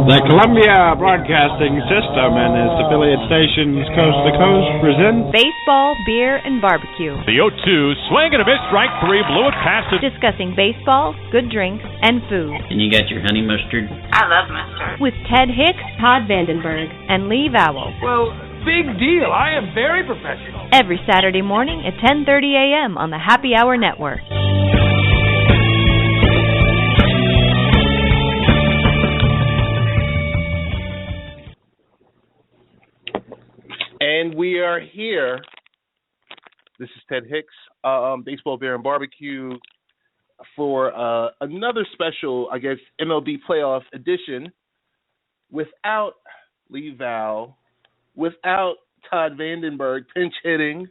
The Columbia Broadcasting System and its affiliate stations coast to coast present Baseball, Beer, and Barbecue. The 0-2, swing and a miss, strike three, blew it past it. Discussing baseball, good drinks, and food. And you got your honey mustard? I love mustard. With Ted Hicks, Todd Vandenberg, and Lee Vowell. Well, big deal. I am very professional. Every Saturday morning at 10:30 a.m. on the Happy Hour Network. And we are here. This is Ted Hicks, Baseball, Beer, and Barbecue, for another special, I guess, MLB playoff edition without Lee Val, without Todd Vandenberg pinch hitting.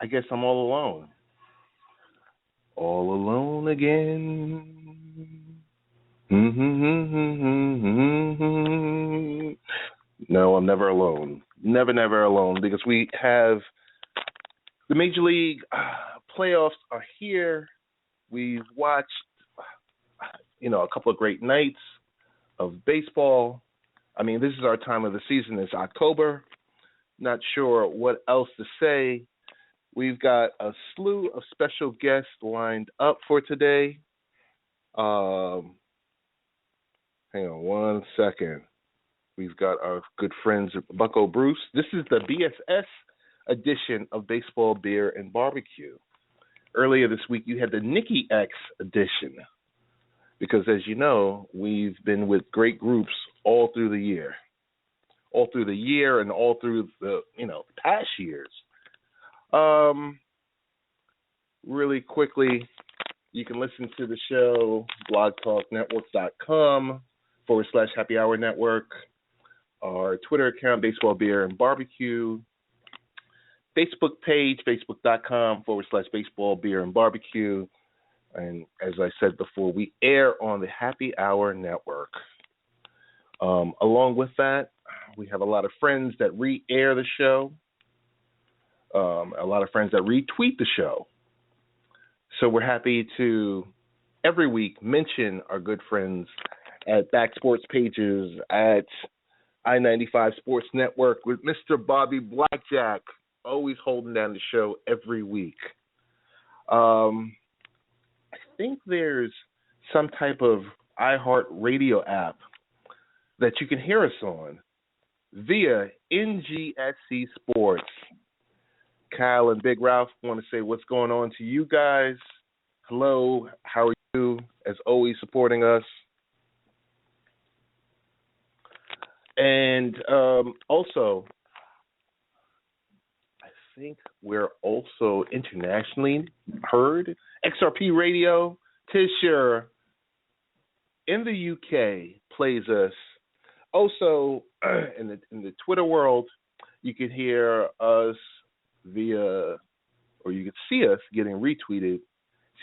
I guess I'm all alone. All alone again. No, I'm never alone. Never alone, because we have the Major League playoffs are here. We've watched, a couple of great nights of baseball. I mean, this is our time of the season. It's October. Not sure what else to say. We've got a slew of special guests lined up for today. Hang on one second. We've got our good friends Bucko Bruce. This is the BSS edition of Baseball, Beer, and Barbecue. Earlier this week, you had the Nikki X edition because, as you know, we've been with great groups all through the year. All through the year and all through the, past years. Really quickly, you can listen to the show, blogtalknetwork.com/Happy Hour Network. Our Twitter account, Baseball, Beer, and Barbecue. Facebook page, facebook.com/Baseball, Beer, and Barbecue. And as I said before, we air on the Happy Hour Network. Along with that, we have a lot of friends that re-air the show. A lot of friends that retweet the show. So we're happy to, every week, mention our good friends at Back Sports Pages, at I-95 Sports Network with Mr. Bobby Blackjack, always holding down the show every week. I think there's some type of iHeart Radio app that you can hear us on via NGSC Sports. Kyle and Big Ralph want to say what's going on to you guys. Hello, how are you? As always, supporting us. And also, I think we're also internationally heard. XRP Radio, Tisher in the UK plays us. Also, in the Twitter world, you can hear us via, or you can see us getting retweeted.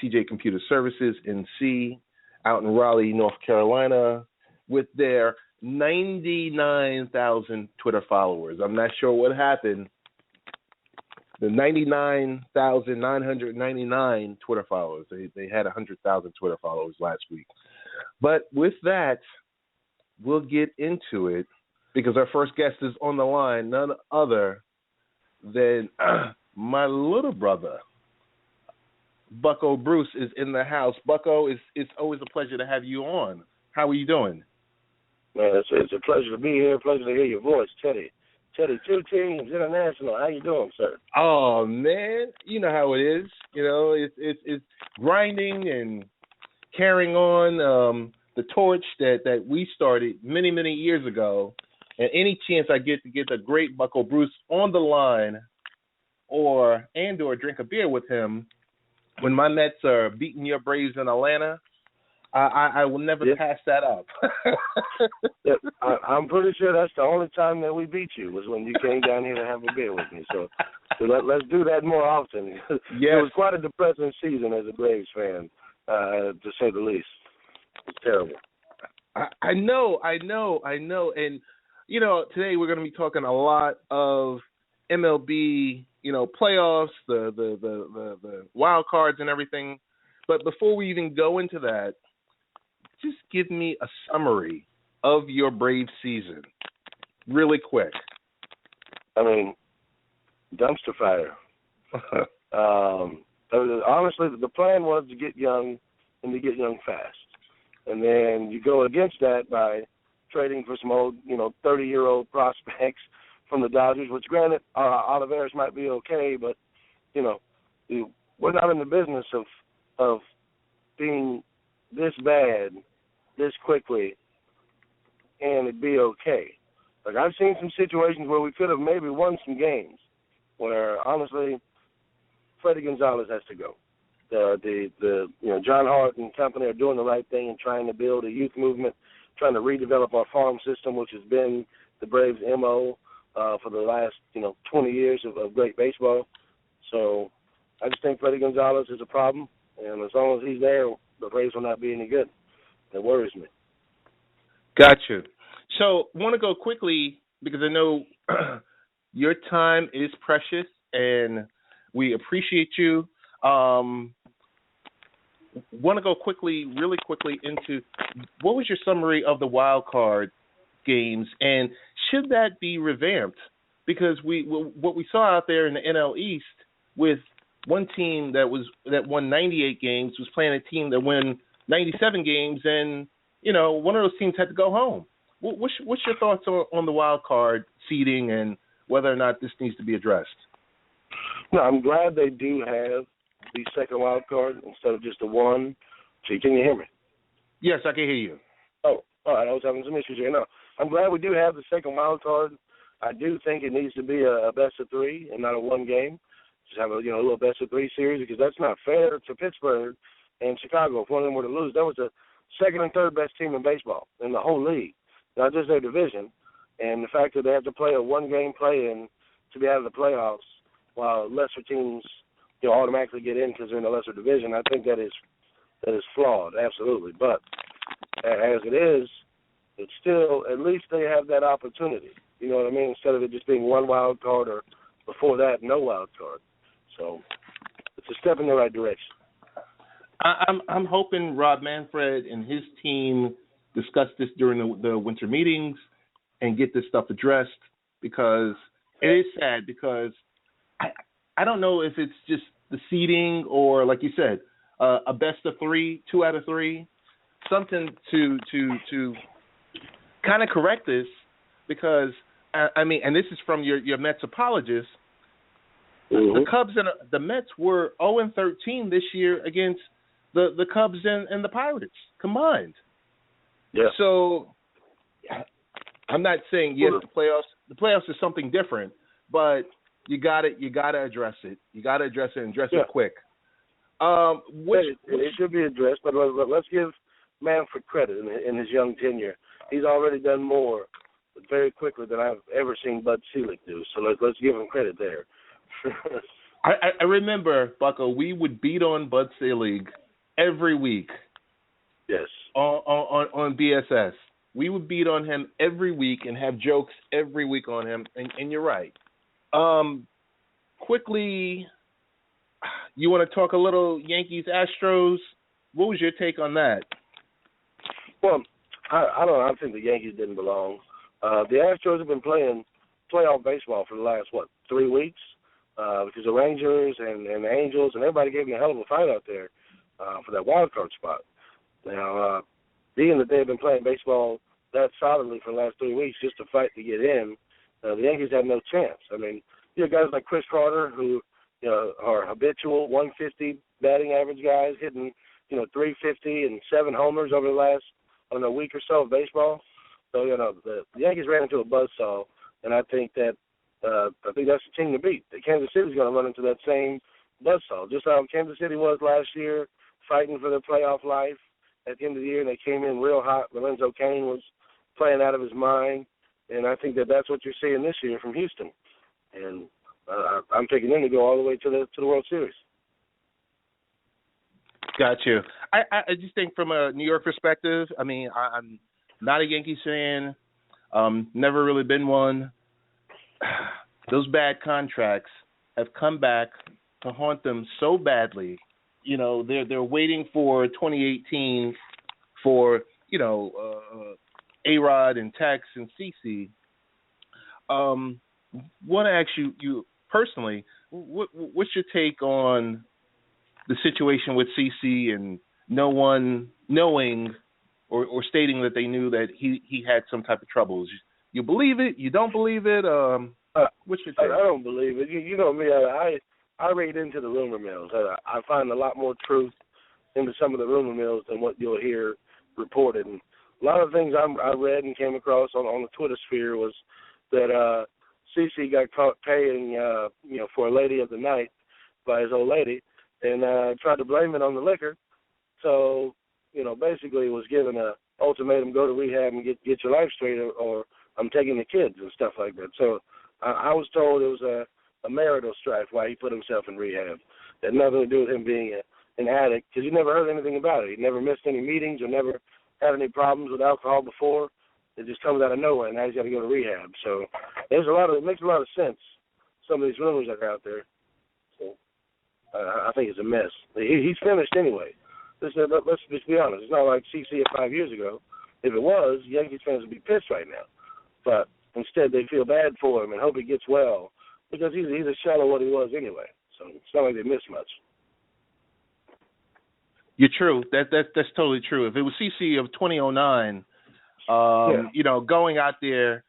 CJ Computer Services NC out in Raleigh, North Carolina, with their 99,000 Twitter followers. I'm not sure what happened. The 99,999 Twitter followers. They had 100,000 Twitter followers last week. But with that, we'll get into it because our first guest is on the line, none other than my little brother. Bucko Bruce is in the house. Bucko, it's always a pleasure to have you on. How are you doing? Man, it's a pleasure to be here. Pleasure to hear your voice, Teddy. Teddy, 2 teams, international. How you doing, sir? Oh man, you know how it is. It's grinding and carrying on the torch that we started many years ago. And any chance I get to get the great Bucko Bruce on the line, or drink a beer with him when my Mets are beating your Braves in Atlanta, I will never pass that up. I'm pretty sure that's the only time that we beat you was when you came down here to have a beer with me. So let's do that more often. It was quite a depressing season as a Braves fan, to say the least. It's terrible. I know. And, today we're going to be talking a lot of MLB, playoffs, the wild cards and everything. But before we even go into that, just give me a summary of your Braves season? Really quick. I mean, dumpster fire. Honestly, the plan was to get young and to get young fast. And then you go against that by trading for some old, 30-year-old prospects from the Dodgers, which granted, Olivares might be okay, but, we're not in the business of being this bad this quickly and it'd be okay. Like, I've seen some situations where we could have maybe won some games where, honestly, Freddie Gonzalez has to go. John Hart and company are doing the right thing and trying to build a youth movement, trying to redevelop our farm system, which has been the Braves' MO for the last, 20 years of great baseball. So I just think Freddie Gonzalez is a problem, and as long as he's there, the Braves will not be any good. That worries me. Got you. So I want to go quickly because I know your time is precious, and we appreciate you. Want to go really quickly into what was your summary of the wild card games, and should that be revamped? Because what we saw out there in the NL East with one team that won 98 games was playing a team that won 97 games, and one of those teams had to go home. What's your thoughts on the wild card seeding and whether or not this needs to be addressed? No, I'm glad they do have the second wild card instead of just the one. So can you hear me? Yes, I can hear you. Oh, all right. I was having some issues here. No, I'm glad we do have the second wild card. I do think it needs to be a best of three and not a one game. Just have a little best of three series because that's not fair to Pittsburgh and Chicago. If one of them were to lose, that was the second and third best team in baseball in the whole league, not just their division. And the fact that they have to play a one-game play-in to be out of the playoffs while lesser teams automatically get in because they're in the lesser division, I think that is flawed, absolutely. But as it is, it's still, at least they have that opportunity. You know what I mean? Instead of it just being one wild card or before that, no wild card. So it's a step in the right direction. I'm hoping Rob Manfred and his team discuss this during the winter meetings and get this stuff addressed, because it is sad, because I don't know if it's just the seeding or, like you said, a best of three, 2 out of 3, something to kind of correct this, because and this is from your Mets apologist. Mm-hmm. The Cubs and the Mets were 0-13 this year against the Cubs and the Pirates combined. Yeah. So I'm not saying yes, the playoffs is something different, but you got to address it. You got to address it and address it quick. It should be addressed, but let's give Manfred credit in his young tenure. He's already done more very quickly than I've ever seen Bud Selig do. So let's give him credit there. I remember, Bucko, we would beat on Bud Selig every week. Yes. On BSS. We would beat on him every week and have jokes every week on him, and you're right. Quickly, you want to talk a little Yankees-Astros? What was your take on that? Well, I don't know. I think the Yankees didn't belong. The Astros have been playing playoff baseball for the last, 3 weeks? Because the Rangers and the Angels and everybody gave them a hell of a fight out there for that wild card spot. Now, being that they've been playing baseball that solidly for the last 3 weeks just to fight to get in, the Yankees have no chance. I mean, guys like Chris Carter who are habitual 150 batting average guys hitting 350 and 7 homers over the last week or so of baseball. So the Yankees ran into a buzzsaw, and I think that's the team to beat. Kansas City's going to run into that same buzzsaw, just how Kansas City was last year, fighting for their playoff life. At the end of the year, they came in real hot. Lorenzo Cain was playing out of his mind, and I think that's what you're seeing this year from Houston. And I'm picking them to go all the way to the World Series. Got you. I just think from a New York perspective, I'm not a Yankees fan. Never really been one. Those bad contracts have come back to haunt them so badly. They're waiting for 2018 for A-Rod and Tex and CeCe. Want to ask you personally, what's your take on the situation with CeCe and no one knowing or stating that they knew that he had some type of troubles? You believe it? You don't believe it? What's your take? I don't believe it. You know me. I read into the rumor mills. I find a lot more truth into some of the rumor mills than what you'll hear reported. And a lot of things I read and came across on the Twitter sphere was that CeCe got caught paying, for a lady of the night by his old lady, and tried to blame it on the liquor. So, basically was given a ultimatum: go to rehab and get your life straight, or I'm taking the kids and stuff like that. So I was told it was a marital strife why he put himself in rehab. It had nothing to do with him being an addict, because you never heard anything about it. He never missed any meetings or never had any problems with alcohol before. It just comes out of nowhere, and now he's got to go to rehab. So it makes a lot of sense, some of these rumors that are out there. So I think it's a mess. He's finished anyway. Let's just be honest. It's not like CeCe 5 years ago. If it was, Yankees fans would be pissed right now. But instead, they feel bad for him and hope he gets well, because he's a shell of what he was anyway. So it's not like they miss much. You're true. That's totally true. If it was CeCe of 2009, going out there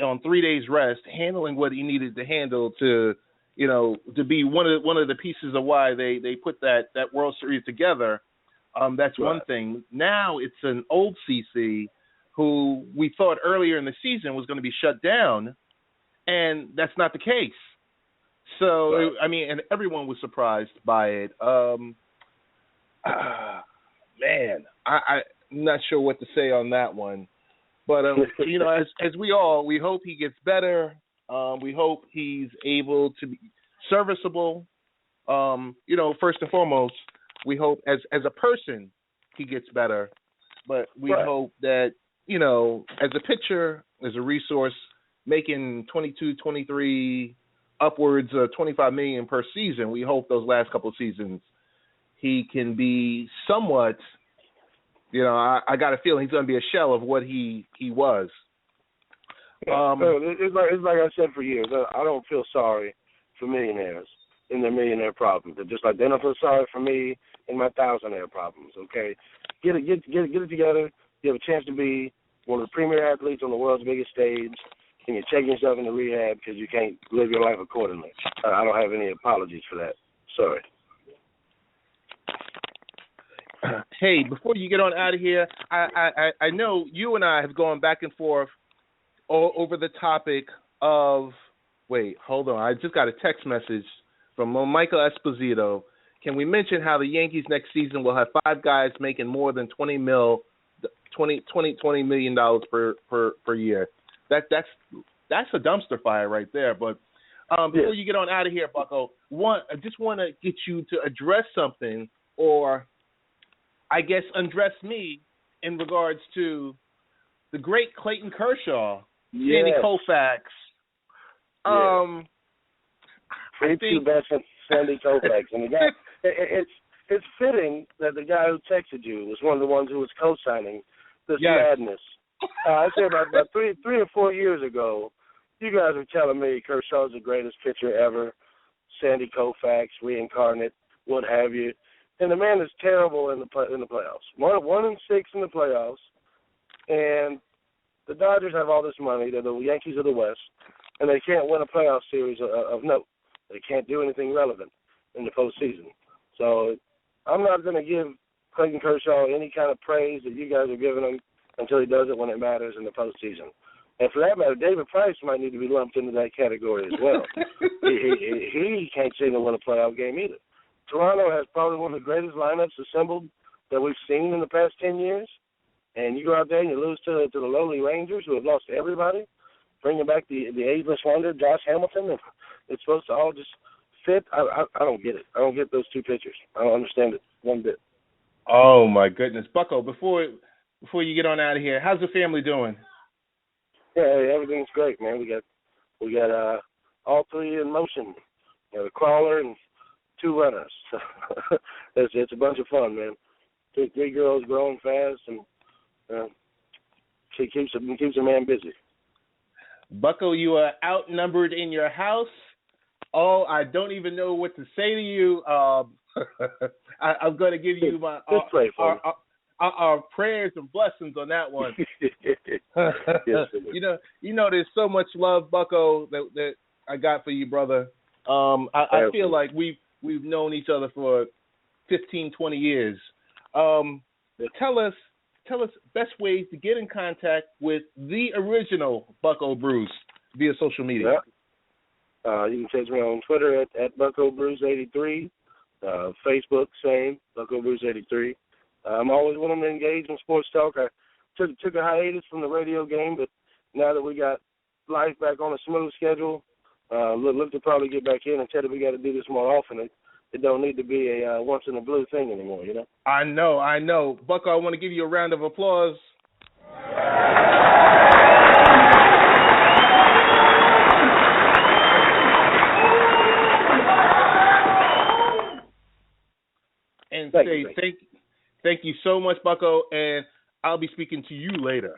on 3 days rest, handling what he needed to handle to be one of the pieces of why they put that World Series together, that's right. One thing. Now it's an old CeCe who we thought earlier in the season was going to be shut down, and that's not the case. So, right. And everyone was surprised by it. Man, I'm not sure what to say on that one. But, as we hope he gets better. We hope he's able to be serviceable. First and foremost, we hope as a person he gets better. But we right. hope that, as a pitcher, as a resource, making 22, 23, upwards of $25 million per season, we hope those last couple of seasons he can be somewhat, I got a feeling he's going to be a shell of what he was. It's like I said for years, I don't feel sorry for millionaires in their millionaire problems. Just like they don't feel sorry for me in my thousandaire problems, okay? Get it together. You have a chance to be one of the premier athletes on the world's biggest stage, and you're taking yourself into rehab because you can't live your life accordingly. I don't have any apologies for that. Sorry. Hey, before you get on out of here, I know you and I have gone back and forth over the topic of – wait, hold on. I just got a text message from Michael Esposito. Can we mention how the Yankees next season will have 5 guys making more than $20 million per year? That's a dumpster fire right there. But before you get on out of here, Bucko, I just want to get you to address something, or I guess undress me, in regards to the great Clayton Kershaw, Sandy Koufax. I think that's Sandy Koufax, and the guy. It's fitting that the guy who texted you was one of the ones who was co-signing this madness. I said about 3 or 4 years ago, you guys were telling me Kershaw's the greatest pitcher ever, Sandy Koufax, reincarnate, what have you. And the man is terrible in the playoffs. 1-6 in the playoffs, and the Dodgers have all this money. They're the Yankees of the West, and they can't win a playoff series of note. They can't do anything relevant in the postseason. So I'm not going to give Clayton Kershaw any kind of praise that you guys are giving him until he does it when it matters in the postseason. And for that matter, David Price might need to be lumped into that category as well. he can't seem to win a playoff game either. Toronto has probably one of the greatest lineups assembled that we've seen in the past 10 years. And you go out there and you lose to the lowly Rangers, who have lost everybody, bringing back the ageless wonder, Josh Hamilton. And it's supposed to all just fit. I don't get it. I don't get those two pitchers. I don't understand it one bit. Oh, my goodness. Bucko, before you get on out of here, how's the family doing? Yeah, everything's great, man. We got all 3 in motion. The crawler and 2 runners. It's a bunch of fun, man. 3 girls growing fast and keeps a man busy. Bucko, you are outnumbered in your house. Oh, I don't even know what to say to you. I'm going to give you our prayers and blessings on that one. Yes, you know, there's so much love, Bucko, that I got for you, brother. I feel like we've known each other for 15, 20 years. Tell us best ways to get in contact with the original Bucko Bruce via social media. Yeah. You can catch me on Twitter at Bucko Bruce 83. Facebook, same, Bucko Bruce 83. I'm always willing to engage in sports talk. I took a hiatus from the radio game, but now that we got life back on a smooth schedule, look to probably get back in and tell you we got to do this more often. It don't need to be a once in a blue thing anymore, you know? I know. Bucko, I want to give you a round of applause. And thank you so much, Bucko, and I'll be speaking to you later.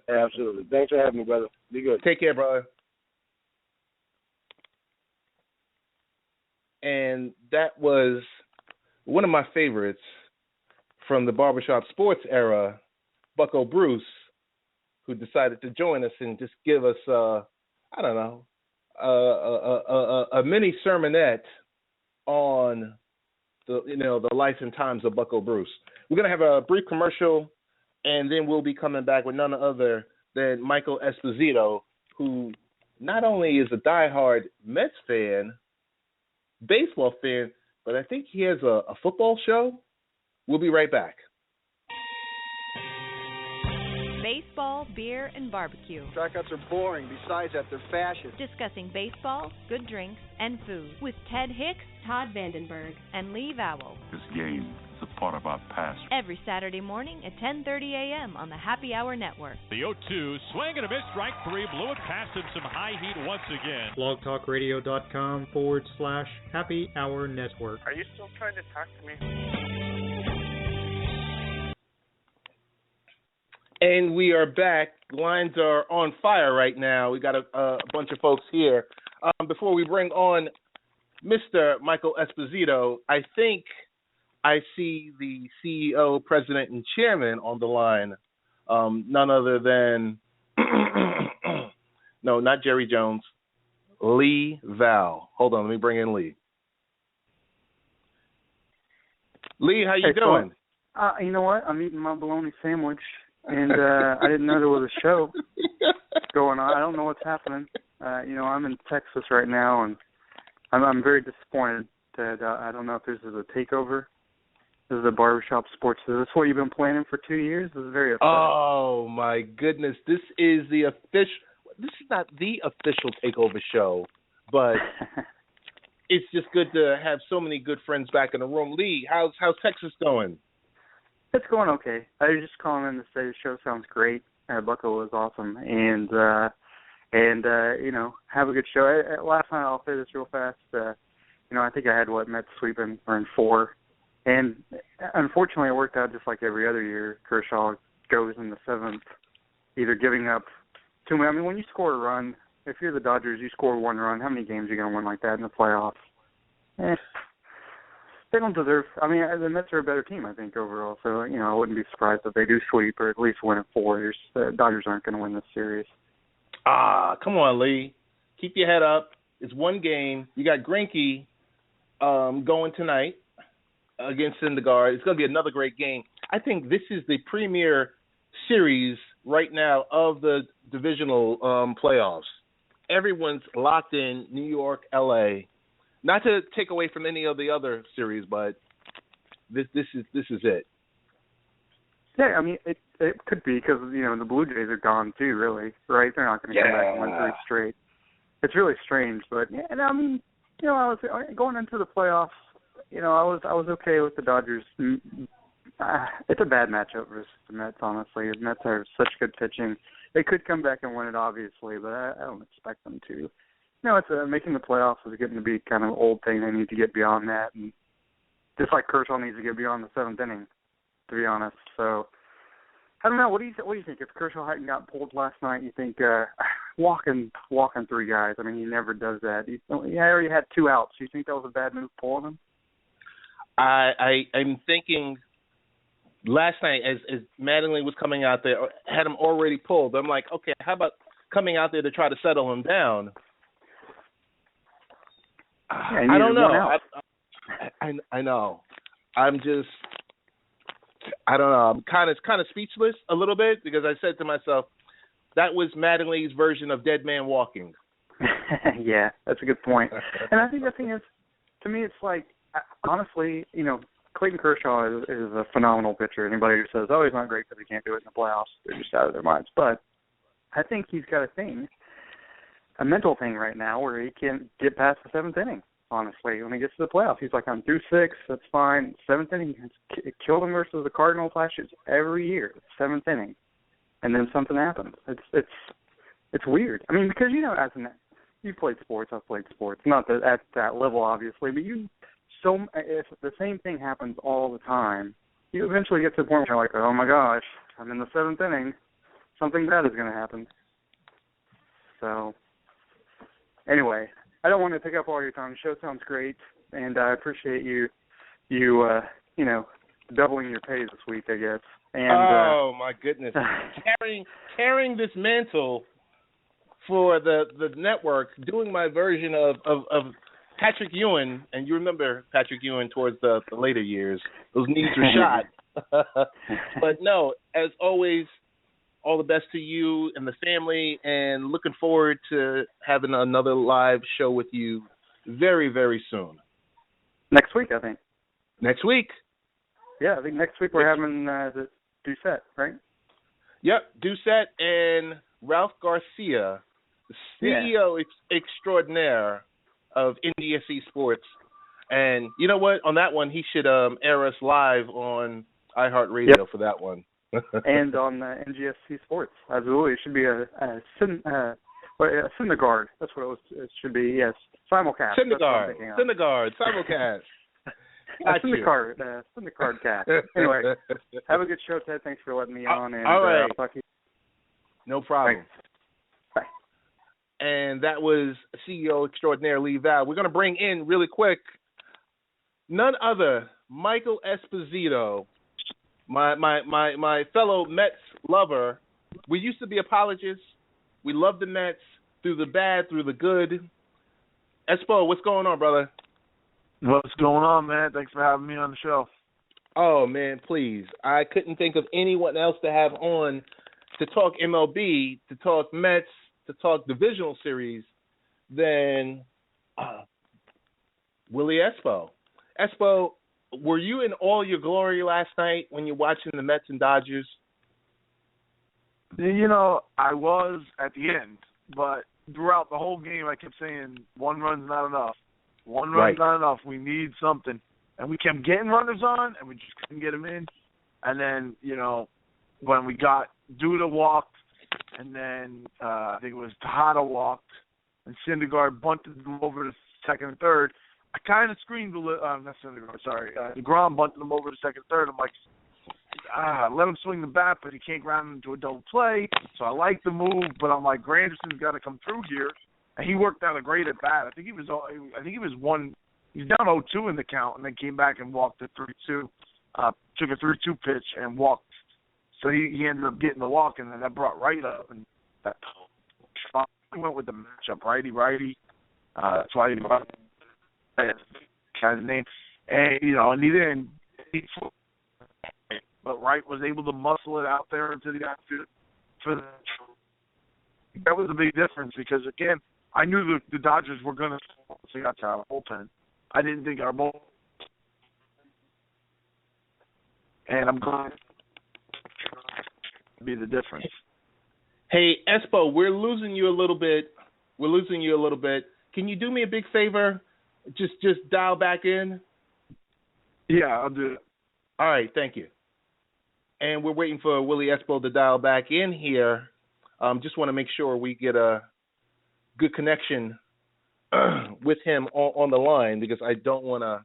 Absolutely. Thanks for having me, brother. Be good. Take care, brother. And that was one of my favorites from the barbershop sports era, Bucko Bruce, who decided to join us and just give us, a mini sermonette on the life and times of Bucko Bruce. We're going to have a brief commercial, and then we'll be coming back with none other than Michael Esposito, who not only is a diehard Mets fan, baseball fan, but I think he has a football show. We'll be right back. Baseball, beer, and barbecue. Strikeouts are boring. Besides that, they're fashion. Discussing baseball, good drinks, and food with Ted Hicks, Todd Vandenberg, and Lee Vowell. This game is a part of our past. Every Saturday morning at 10:30 a.m. on the Happy Hour Network. The 0-2, swing and a miss, strike three, blew it past him, some high heat once again. blogtalkradio.com/Happy Hour Network. Are you still trying to talk to me? And we are back. Lines are on fire right now. We got a bunch of folks here. Before we bring on Mr. Michael Esposito, I think I see the CEO, president, and chairman on the line. None other than, no, not Jerry Jones, Lee Val. Hold on, let me bring in Lee. Lee, how you doing? You know what? I'm eating my bologna sandwich. And I didn't know there was a show going on. I don't know what's happening. I'm in Texas right now, and I'm very disappointed that I don't know if this is a takeover. This is a barbershop sports. Is this what you've been planning for 2 years? This is very upsetting. Oh, my goodness. This is not the official takeover show, but it's just good to have so many good friends back in the room. Lee, how's Texas going? It's going okay. I was just calling in to say the show sounds great. Bucko was awesome, and have a good show. Last night, I'll say this real fast. I think I had Mets sweeping or in 4, and unfortunately, it worked out just like every other year. Kershaw goes in the 7th, either giving up too many. I mean, when you score a run, if you're the Dodgers, you score 1 run. How many games are you going to win like that in the playoffs? They don't deserve. I mean, the Mets are a better team, I think, overall. So, I wouldn't be surprised if they do sweep or at least win at 4. The Dodgers aren't going to win this series. Come on, Lee. Keep your head up. It's one game. You got Greinke going tonight against Syndergaard. It's going to be another great game. I think this is the premier series right now of the divisional playoffs. Everyone's locked in New York, L.A., not to take away from any of the other series, but this is it. Yeah, I mean, it could be because, the Blue Jays are gone too, really, right? They're not going to come back and win 3 straight. It's really strange, but, and I mean, I was going into the playoffs, I was okay with the Dodgers. It's a bad matchup versus the Mets, honestly. The Mets have such good pitching. They could come back and win it, obviously, but I don't expect them to. It's making the playoffs is getting to be kind of an old thing. They need to get beyond that, and just like Kershaw needs to get beyond the 7th inning, to be honest. So, I don't know. What do you think? If Kershaw hadn't got pulled last night, you think walking 3 guys? I mean, he never does that. He already had 2 outs. Do you think that was a bad move pulling him? I'm thinking last night as Mattingly was coming out there, had him already pulled. I'm like, okay, how about coming out there to try to settle him down? Yeah, I don't know. I know. I don't know. I'm kind of speechless a little bit because I said to myself, that was Mattingly's version of dead man walking. Yeah, that's a good point. And I think the thing is, to me, it's like, honestly, Clayton Kershaw is a phenomenal pitcher. Anybody who says, oh, he's not great because he can't do it in the playoffs, they're just out of their minds. But I think he's got a mental thing right now where he can't get past the 7th inning. Honestly, when he gets to the playoffs, he's like, I'm through 6, that's fine. 7th inning, it killed him versus the Cardinals last year. Every year, 7th inning, and then something happens. It's weird. I mean, because you played sports, I've played sports, not at that level, obviously, but if the same thing happens all the time, you eventually get to the point where you're like, oh my gosh, I'm in the 7th inning, something bad is going to happen. So, anyway. I don't want to pick up all your time. The show sounds great, and I appreciate you doubling your pay this week, I guess. And, my goodness, carrying this mantle for the network, doing my version of Patrick Ewing, and you remember Patrick Ewing towards the later years. Those knees were shot. But no, as always, all the best to you and the family, and looking forward to having another live show with you very, very soon. Next week, I think. Next week? Yeah, I think next week we're having the Doucette, right? Yep, Doucette and Ralph Garcia, the CEO extraordinaire of NDSC Sports. And you know what? On that one, he should air us live on iHeartRadio for that one. And on NGSC Sports. Absolutely. It should be a Syndergaard. That's what it should be, yes. Simulcast. Syndergaard. Simulcast. Syndergaard cast. Anyway, have a good show, Ted. Thanks for letting me on. And, all right. I'll talk to you. No problem. Thanks. Bye. And that was CEO extraordinaire Lee Val. We're going to bring in really quick none other Michael Esposito, my fellow Mets lover. We used to be apologists. We love the Mets through the bad, through the good. Espo, what's going on, brother? What's going on, man? Thanks for having me on the show. Oh, man, please. I couldn't think of anyone else to have on to talk MLB, to talk Mets, to talk divisional series than Willie Espo. Espo, were you in all your glory last night when you're watching the Mets and Dodgers? You know, I was at the end, but throughout the whole game I kept saying, one run's not enough. One run's not enough. We need something. And we kept getting runners on, and we just couldn't get them in. And then, you know, when we got Duda walked, and then I think it was Tejada walked, and Syndergaard bunted them over to second and third, I kind of screamed a little. Not Syndergaard, sorry. DeGrom bunted them over to second and third. I'm like, let him swing the bat, but he can't ground into a double play. So I like the move, but I'm like, Granderson's got to come through here. And he worked out a great at bat. I think he was one. He's down 0-2 in the count, and then came back and walked at 3-2. Took a 3-2 pitch and walked. So he ended up getting the walk, and then that brought Wright up, and that went with the matchup, righty. That's why he brought kind of name, and you know, and he didn't. But Wright was able to muscle it out there into the outfield for the. That was a big difference because again, I knew the Dodgers were going to got to our bullpen. I didn't think our bullpen, and I'm glad to be the difference. Hey, Espo, we're losing you a little bit. Can you do me a big favor? Just dial back in. Yeah, I'll do it. All right, thank you. And we're waiting for Willie Espo to dial back in here. Just want to make sure we get a good connection with him on the line because I don't want to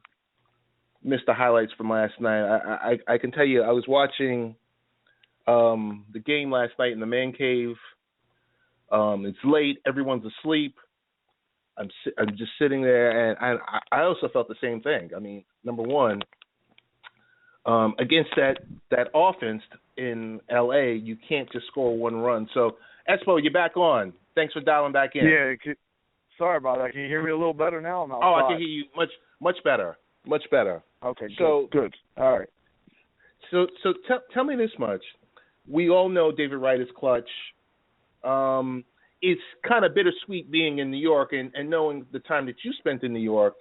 miss the highlights from last night. I can tell you I was watching the game last night in the man cave. It's late. Everyone's asleep. I'm just sitting there, and I also felt the same thing. I mean, number one, against that offense in L.A., you can't just score one run. So, Espo, you're back on. Thanks for dialing back in. Yeah, sorry about that. Can you hear me a little better now? I can hear you much better. Much better. Okay, so good. All right. So tell me this much. We all know David Wright is clutch. It's kind of bittersweet being in New York and knowing the time that you spent in New York,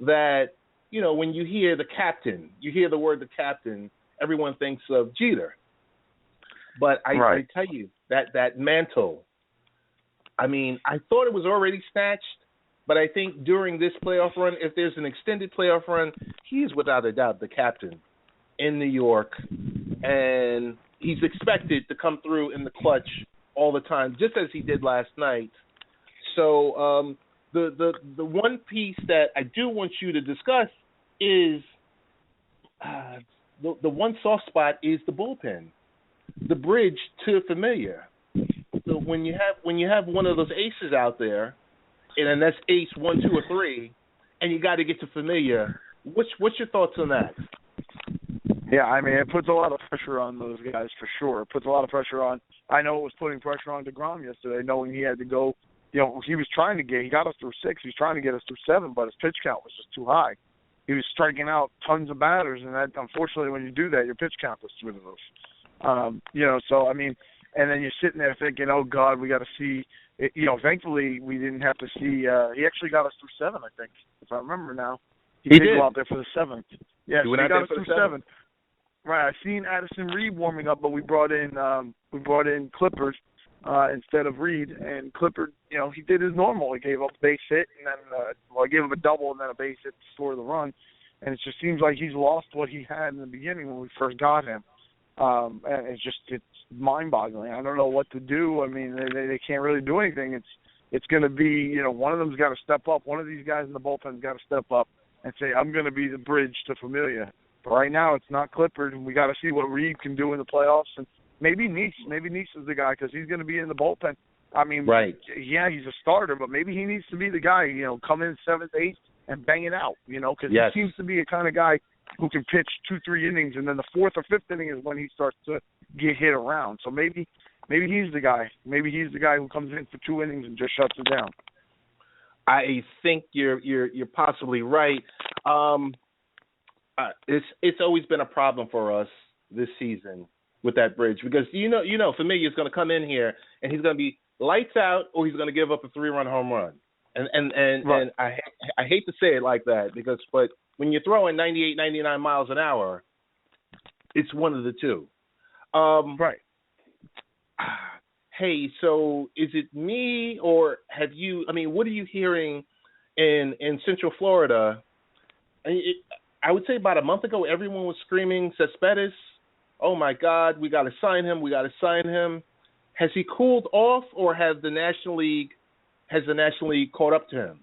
that, you know, when you hear the captain, you hear the word the captain, everyone thinks of Jeter. But I tell you, that mantle, I mean, I thought it was already snatched, but I think during this playoff run, if there's an extended playoff run, he is without a doubt the captain in New York, and he's expected to come through in the clutch all the time, just as he did last night. So the one piece that I do want you to discuss is the one soft spot is the bullpen, the bridge to Familia. So when you have one of those aces out there, and that's ace 1, 2, or 3, and you got to get to Familia, what's your thoughts on that? Yeah, I mean, it puts a lot of pressure on those guys for sure. It puts a lot of pressure on. I know it was putting pressure on DeGrom yesterday, knowing he had to go. You know, he got us through 6. He was trying to get us through 7, but his pitch count was just too high. He was striking out tons of batters, and that, unfortunately, when you do that, your pitch count goes through the roof. So I mean, and then you're sitting there thinking, oh God, we got to see. Thankfully we didn't have to see. He actually got us through 7, I think, if I remember now. He did go out there for the 7th. Yeah, he got us through 7. Right, I've seen Addison Reed warming up, but we brought in Clippard instead of Reed, and Clippard, he did his normal. He gave up a base hit, and then I gave him a double and then a base hit to score the run, and it just seems like he's lost what he had in the beginning when we first got him, and it's mind-boggling. I don't know what to do. I mean, they can't really do anything. It's going to be, one of them's got to step up. One of these guys in the bullpen's got to step up and say, I'm going to be the bridge to Familia. But right now, it's not Clippard, and we got to see what Reed can do in the playoffs. And maybe Nice is the guy, because he's going to be in the bullpen. I mean, yeah, he's a starter, but maybe he needs to be the guy, come in 7th, 8th, and bang it out, because he seems to be a kind of guy who can pitch 2-3 innings, and then the 4th or 5th inning is when he starts to get hit around. So maybe he's the guy. Maybe he's the guy who comes in for 2 innings and just shuts it down. I think you're possibly right. It's always been a problem for us this season with that bridge, because Familia is going to come in here and he's going to be lights out, or he's going to give up a 3-run home run. And I hate to say it like that, but when you're throwing 98, 99 miles an hour, it's one of the two. Right. Hey, so is it me, or have you? I mean, what are you hearing in Central Florida? I would say about a month ago, everyone was screaming Cespedes. Oh my God, we got to sign him. We got to sign him. Has he cooled off, or has the National League caught up to him?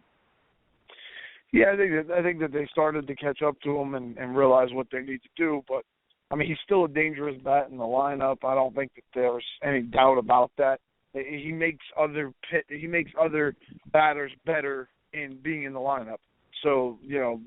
Yeah, I think that they started to catch up to him and realize what they need to do. But I mean, he's still a dangerous bat in the lineup. I don't think that there's any doubt about that. He makes other batters better in being in the lineup. So,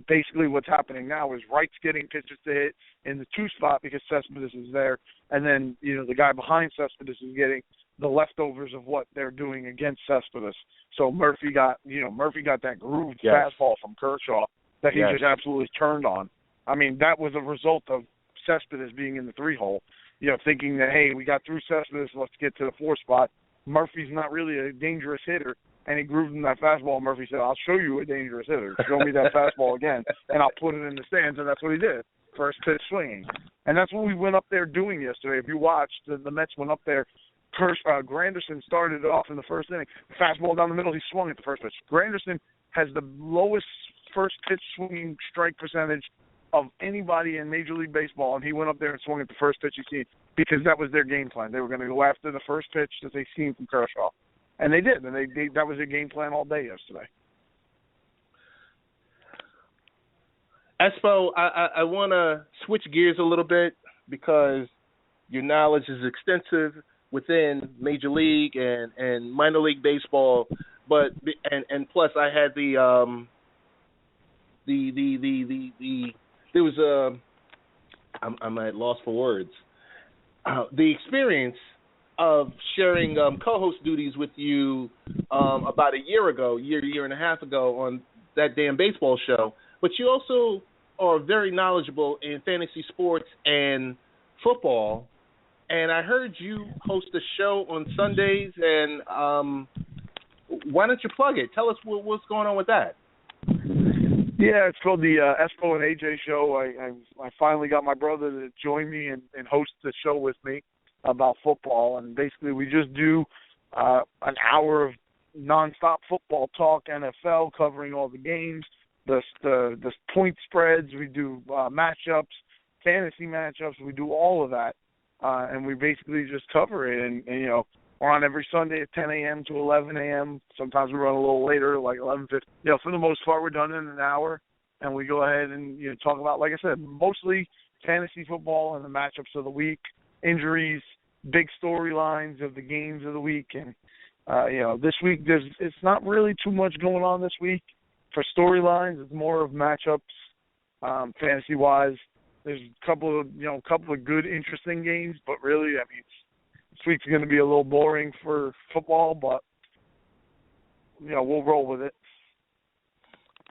basically what's happening now is Wright's getting pitches to hit in the 2 spot because Cespedes is there, and then, the guy behind Cespedes is getting the leftovers of what they're doing against Cespedes. So Murphy got that grooved fastball from Kershaw that he just absolutely turned on. I mean, that was a result of Cespedes being in the 3-hole, thinking that, hey, we got through Cespedes, let's get to the 4 spot. Murphy's not really a dangerous hitter, and he grooved him that fastball. Murphy said, I'll show you a dangerous hitter. Show me that fastball again, and I'll put it in the stands, and that's what he did. First pitch swinging. And that's what we went up there doing yesterday. If you watched, the Mets went up there. Granderson started it off in the first inning. Fastball down the middle, he swung at the first pitch. Granderson has the lowest first pitch swinging strike percentage of anybody in Major League Baseball, and he went up there and swung at the first pitch he seen, because that was their game plan. They were going to go after the first pitch that they seen from Kershaw. And they did, and that was their game plan all day yesterday. Espo, I want to switch gears a little bit, because Your knowledge is extensive within Major League and minor league baseball, but and plus I had there was I'm at loss for words. The experience of sharing co-host duties with you about a year and a half ago on that damn baseball show. But you also are very knowledgeable in fantasy sports and football. And I heard you host a show on Sundays, and why don't you plug it? Tell us what's going on with that. Yeah, it's called the Espo and AJ Show. I finally got my brother to join me and host the show with me about football. And basically we just do an hour of nonstop football talk, NFL, covering all the games, the point spreads. We do matchups, fantasy matchups. We do all of that. And we basically just cover it. And, you know, we're on every Sunday at 10 a.m. to 11 a.m. Sometimes we run a little later, like 11:50. You know, for the most part, we're done in an hour. And we go ahead and, you know, talk about, like I said, mostly fantasy football and the matchups of the week, injuries, big storylines of the games of the week. And, you know, this week it's not really too much going on this week for storylines. It's more of matchups, fantasy-wise. There's a couple of good, interesting games, but really, I mean, this week's going to be a little boring for football, but, you know, we'll roll with it.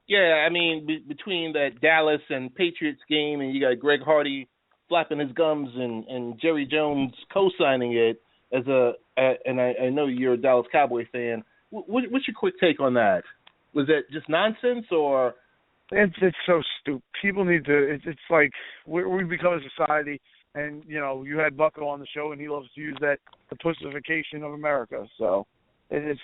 Yeah, I mean, between that Dallas and Patriots game, and you got Greg Hardy flapping his gums and Jerry Jones co-signing it and I know you're a Dallas Cowboy fan. What's your quick take on that? Was that just nonsense, or? It's so stupid. People need to. It's like we've become a society, and you know, you had Bucko on the show, and he loves to use that the pussification of America. So it's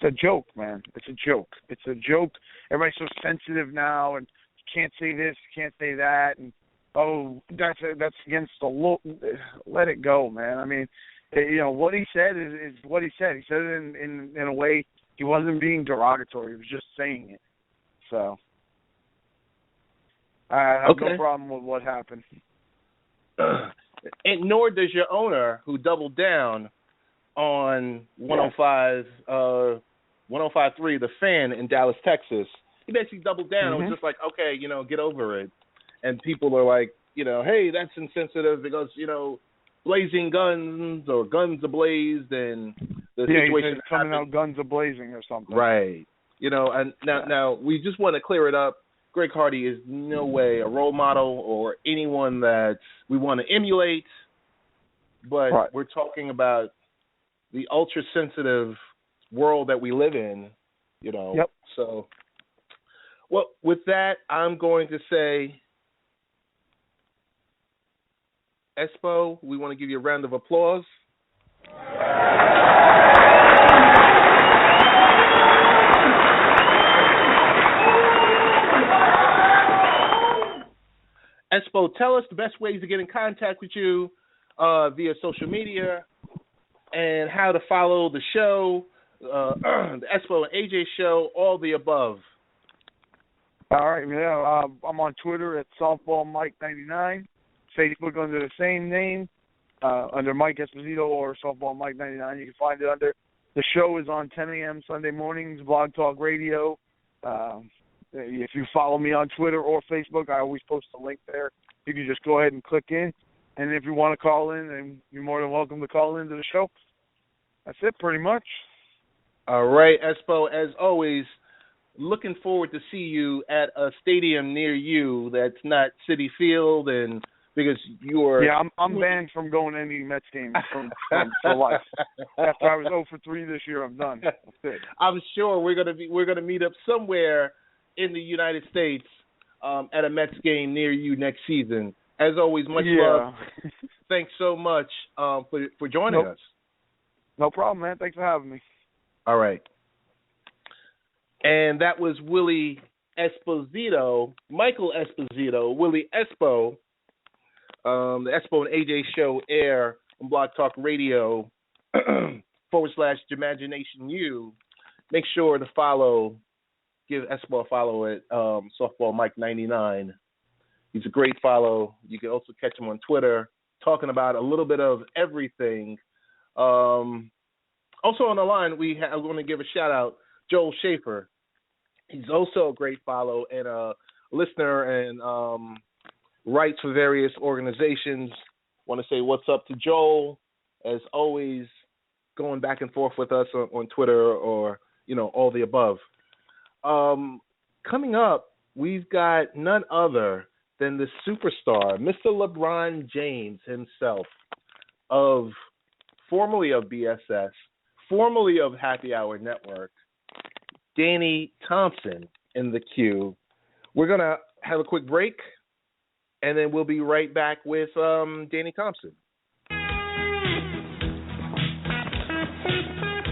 a joke, man. It's a joke. It's a joke. Everybody's so sensitive now, and you can't say this, you can't say that, and that's against the law. Let it go, man. I mean, you know what he said is what he said. He said it in a way he wasn't being derogatory. He was just saying it. So. I have no problem with what happened. And nor does your owner, who doubled down on 105.3, The Fan in Dallas, Texas. He basically doubled down. It was just like, okay, you know, get over it. And people are like, you know, hey, that's insensitive because, you know, blazing guns or guns ablazed and the situation he's coming out guns ablazing or something. Right. You know, and now we just want to clear it up. Greg Hardy is no way a role model or anyone that we want to emulate, but we're talking about the ultra-sensitive world that we live in, you know. Yep. So, well, with that, I'm going to say, Espo, we want to give you a round of applause. Espo, tell us the best ways to get in contact with you via social media and how to follow the show, the Espo and AJ show, all the above. All right, yeah. I'm on Twitter at SoftballMike99, Facebook under the same name, under Mike Esposito or SoftballMike99. You can find it under. The show is on 10 a.m. Sunday mornings, Blog Talk Radio. If you follow me on Twitter or Facebook, I always post a link there. You can just go ahead and click in. And if you want to call in, then you're more than welcome to call into the show. That's it, pretty much. All right, Espo, as always, looking forward to see you at a stadium near you that's not Citi Field, and because you're... Yeah, I'm banned from going to any Mets games for life. After I was 0 for 3 this year, I'm done. That's it. I'm sure we're gonna meet up somewhere in the United States at a Mets game near you next season. As always, much love. Thanks so much for joining us. No problem, man. Thanks for having me. All right. And that was Willie Esposito, Michael Esposito, Willie Espo. The Espo and AJ show air on Blog Talk Radio /Imagination. Make sure to follow. Give Espo a follow at Softball Mike 99. He's a great follow. You can also catch him on Twitter talking about a little bit of everything. Also on the line, I want to give a shout out Joel Schaefer. He's also a great follow and a listener and writes for various organizations. Want to say what's up to Joel, as always, going back and forth with us on Twitter or, all the above. Coming up, we've got none other than the superstar, Mr. LeBron James himself, formerly of BSS, formerly of Happy Hour Network, Danny Thompson in the queue. We're going to have a quick break, and then we'll be right back with Danny Thompson.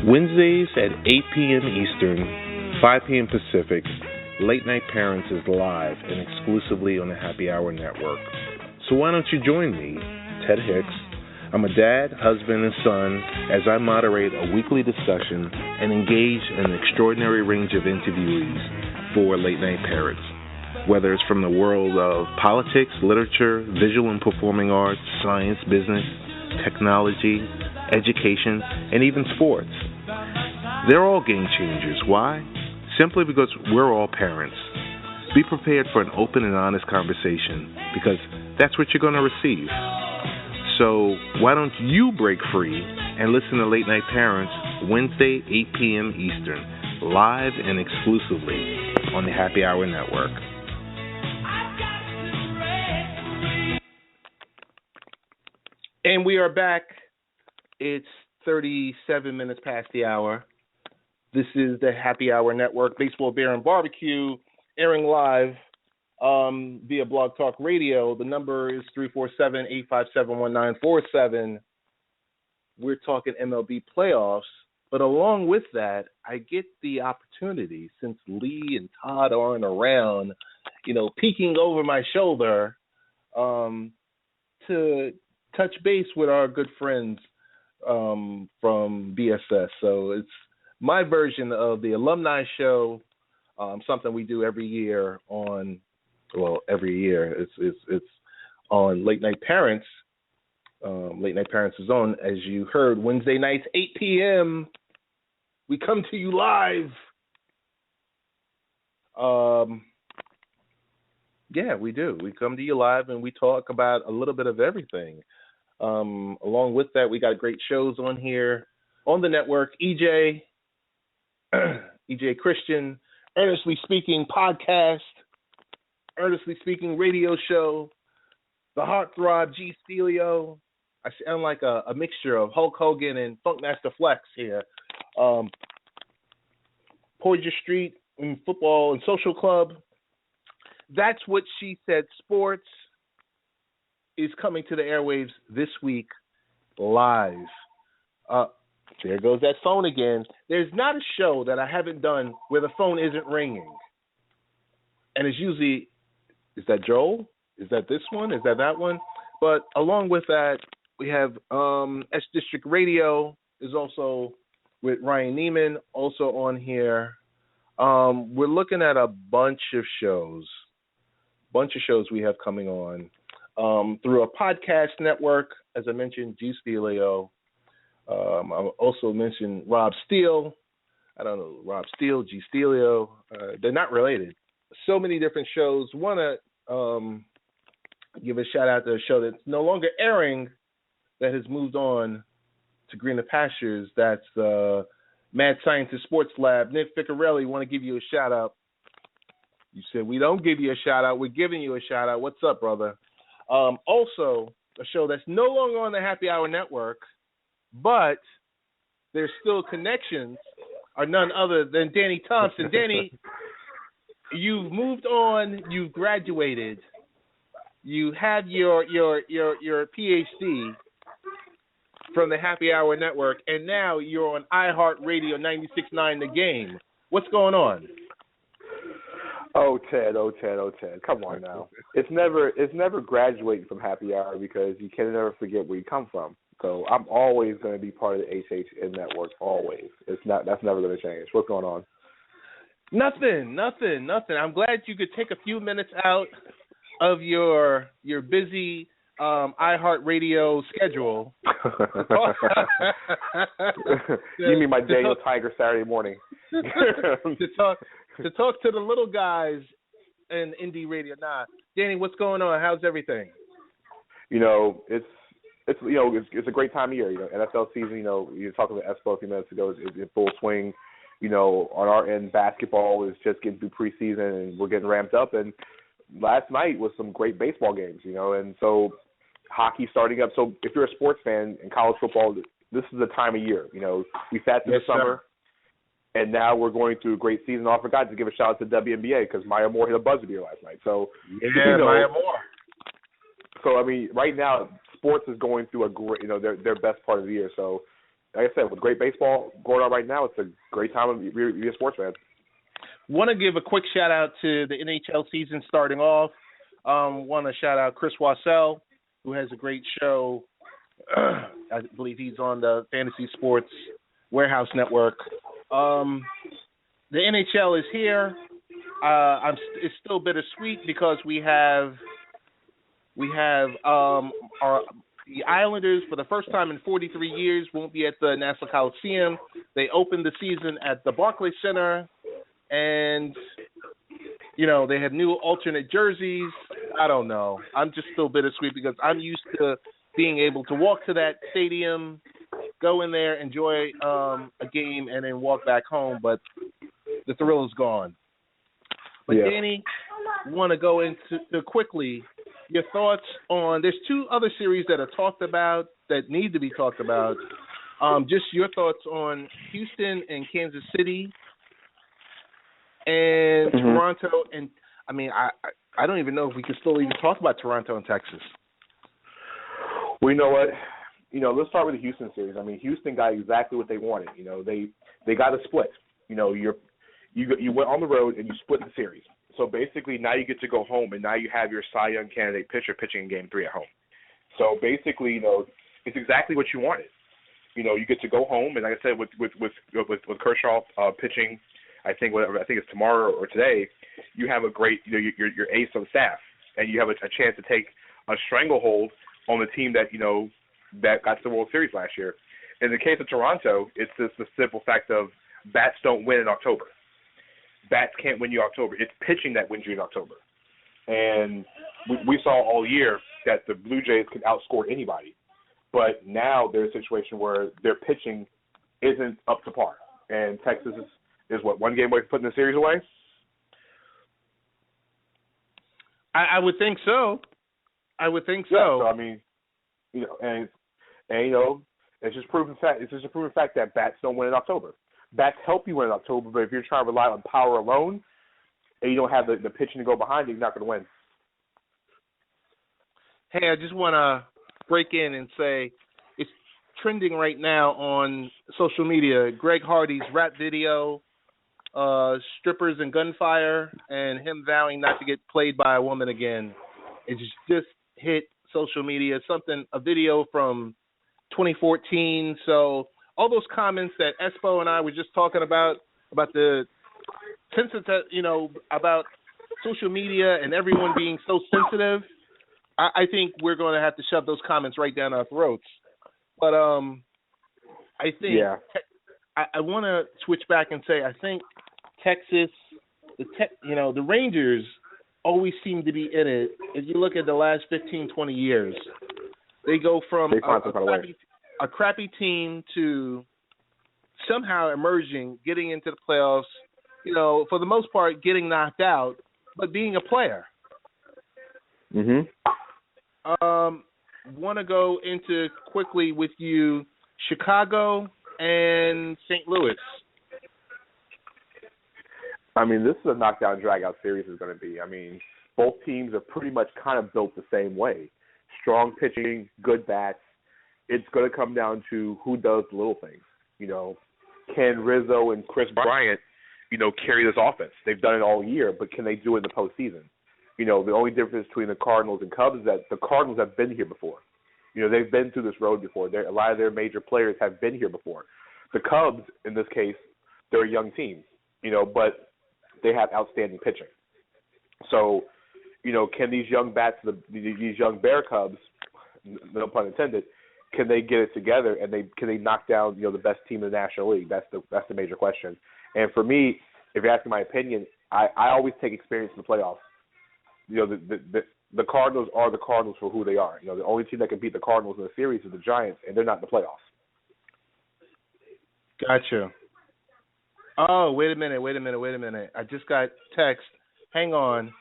Wednesdays at 8 p.m. Eastern, 5 p.m. Pacific, Late Night Parents is live and exclusively on the Happy Hour Network. So why don't you join me, Ted Hicks? I'm a dad, husband, and son as I moderate a weekly discussion and engage in an extraordinary range of interviewees for Late Night Parents. Whether it's from the world of politics, literature, visual and performing arts, science, business, technology, education, and even sports. They're all game changers. Why? Simply because we're all parents. Be prepared for an open and honest conversation because that's what you're going to receive. So why don't you break free and listen to Late Night Parents Wednesday, 8 p.m. Eastern, live and exclusively on the Happy Hour Network. And we are back. It's 37 minutes past the hour. This is the Happy Hour Network, Baseball, Beer, and Barbecue, airing live via Blog Talk Radio. The number is 347-857-1947. We're talking MLB playoffs. But along with that, I get the opportunity, since Lee and Todd aren't around, peeking over my shoulder, to touch base with our good friends from BSS. So it's my version of the alumni show, something we do every year it's on Late Night Parents. Late Night Parents is on, as you heard, Wednesday nights, 8 p.m. We come to you live. Yeah, we do. We come to you live and we talk about a little bit of everything. Along with that, we got great shows on here on the network. EJ Christian, Earnestly Speaking podcast, Earnestly Speaking radio show, the Heartthrob G. Stelio. I sound like a mixture of Hulk Hogan and Funkmaster Flex here. Poydras Street and Football and Social Club. That's What She Said Sports is coming to the airwaves this week live. There goes that phone again. There's not a show that I haven't done where the phone isn't ringing. And it's usually, is that Joel? Is that this one? Is that one? But along with that, we have S District Radio is also with Ryan Neiman, also on here. We're looking at a bunch of shows we have coming on through a podcast network. As I mentioned, G. Stelio. I also mentioned Rob Steele. I don't know, Rob Steele, G. Stelio. They're not related. So many different shows. Want to give a shout out to a show that's no longer airing, that has moved on to greener pastures. That's Mad Scientist Sports Lab. Nick Ficarelli, want to give you a shout out. You said we don't give you a shout out. We're giving you a shout out. What's up, brother? Also, a show that's no longer on the Happy Hour Network, but there's still connections, are none other than Danny Thompson. Danny, you've moved on. You've graduated. You have your PhD from the Happy Hour Network, and now you're on iHeartRadio 96.9 The Game. What's going on? Oh, Ted. Come on now. It's never graduating from Happy Hour because you can never forget where you come from. So I'm always going to be part of the HHN network, always. That's never going to change. What's going on? Nothing. I'm glad you could take a few minutes out of your busy iHeartRadio schedule. You mean my Daniel Tiger Saturday morning? to talk to the little guys in indie radio. Nah, Danny, what's going on? How's everything? It's a great time of year. NFL season. You're talking about Espo a few minutes ago. It's in full swing. On our end, basketball is just getting through preseason, and we're getting ramped up. And last night was some great baseball games. And so hockey starting up. So if you're a sports fan in college football, this is the time of year. We sat through the summer, and now we're going through a great season. I forgot to give a shout out to WNBA because Maya Moore hit a buzzer beater last night. So Maya Moore. So right now sports is going through a great, their best part of the year. So, like I said, with great baseball going on right now, it's a great time to be a sports fan. Want to give a quick shout out to the NHL season starting off. Want to shout out Chris Wassell, who has a great show. I believe he's on the Fantasy Sports Warehouse Network. The NHL is here. It's still bittersweet because we have the Islanders, for the first time in 43 years, won't be at the Nassau Coliseum. They opened the season at the Barclays Center, and, they have new alternate jerseys. I don't know. I'm just still bittersweet because I'm used to being able to walk to that stadium, go in there, enjoy a game, and then walk back home, but the thrill is gone. But, yeah. Danny, want to go into quickly your thoughts on, there's two other series that are talked about that need to be talked about. Just your thoughts on Houston and Kansas City and Toronto. And, I don't even know if we can still even talk about Toronto and Texas. Well, you know what? Let's start with the Houston series. Houston got exactly what they wanted. They got a split. You went on the road and you split the series. So basically now you get to go home, and now you have your Cy Young candidate pitcher pitching in Game 3 at home. So basically, it's exactly what you wanted. You get to go home, and like I said, with Kershaw pitching, I think it's tomorrow or today, you have a great, your ace on staff, and you have a chance to take a stranglehold on the team that that got to the World Series last year. In the case of Toronto, it's just the simple fact of bats don't win in October. Bats can't win you October. It's pitching that wins you in October. And we saw all year that the Blue Jays could outscore anybody. But now there's a situation where their pitching isn't up to par. And Texas is what, one game away from putting the series away? I would think so. Yeah, so it's just proven fact. It's just a proven fact that bats don't win in October. Bats help you win in October, but if you're trying to rely on power alone and you don't have the pitching to go behind you, you're not going to win. Hey, I just want to break in and say it's trending right now on social media. Greg Hardy's rap video, strippers and gunfire, and him vowing not to get played by a woman again. It's just hit social media. A video from 2014. So all those comments that Espo and I were just talking about the about social media and everyone being so sensitive, I think we're going to have to shove those comments right down our throats. But I think I want to switch back and say I think Texas, the Rangers always seem to be in it. If you look at the last 15, 20 years, they go from a crappy team to somehow emerging, getting into the playoffs, for the most part getting knocked out, but being a player. Want to go into quickly with you Chicago and St. Louis. This is a knockdown, drag-out series is going to be. Both teams are pretty much kind of built the same way. Strong pitching, good bats. It's going to come down to who does the little things. Can Rizzo and Chris Bryant, carry this offense? They've done it all year, but can they do it in the postseason? The only difference between the Cardinals and Cubs is that the Cardinals have been here before. They've been through this road before. A lot of their major players have been here before. The Cubs, in this case, they're a young team, but they have outstanding pitching. So, can these young bats, these young Bear Cubs, no pun intended, can they get it together and can they knock down the best team in the National League? That's the major question. And for me, if you're asking my opinion, I always take experience in the playoffs. The Cardinals are the Cardinals for who they are. The only team that can beat the Cardinals in the series is the Giants, and they're not in the playoffs. Gotcha. Oh, wait a minute. I just got text. Hang on.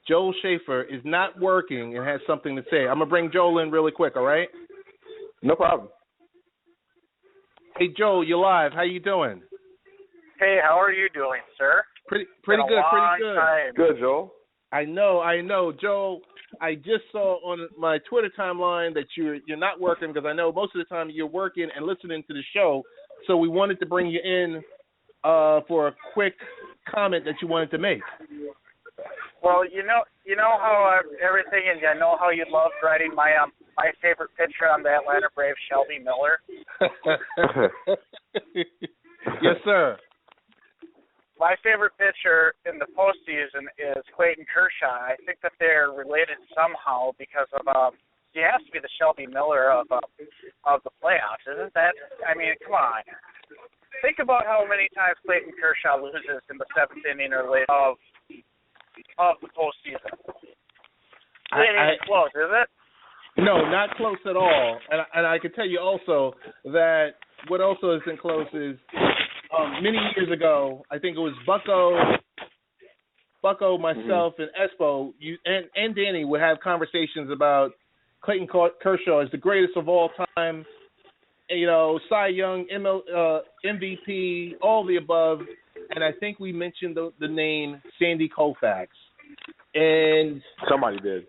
Joel Schaefer is not working and has something to say. I'm going to bring Joel in really quick, all right? No problem. Hey, Joel, you're live. How you doing? Hey, how are you doing, sir? Pretty good. Time. Good, Joel. I know. Joel, I just saw on my Twitter timeline that you're not working because I know most of the time you're working and listening to the show. So we wanted to bring you in for a quick comment that you wanted to make. Well, you know how everything, and I know how you loved writing my favorite pitcher on the Atlanta Braves, Shelby Miller. Yes, sir. My favorite pitcher in the postseason is Clayton Kershaw. I think that they're related somehow because of he has to be the Shelby Miller of the playoffs, isn't that? I mean, come on. Think about how many times Clayton Kershaw loses in the seventh inning or later of the postseason. It ain't even close, is it? No, not close at all. And I can tell you also that what also isn't close is many years ago, I think it was Bucko, myself, and Espo, and Danny would have conversations about Clayton Kershaw as the greatest of all time. Cy Young, MVP, all the above. And I think we mentioned the name Sandy Koufax. And somebody did.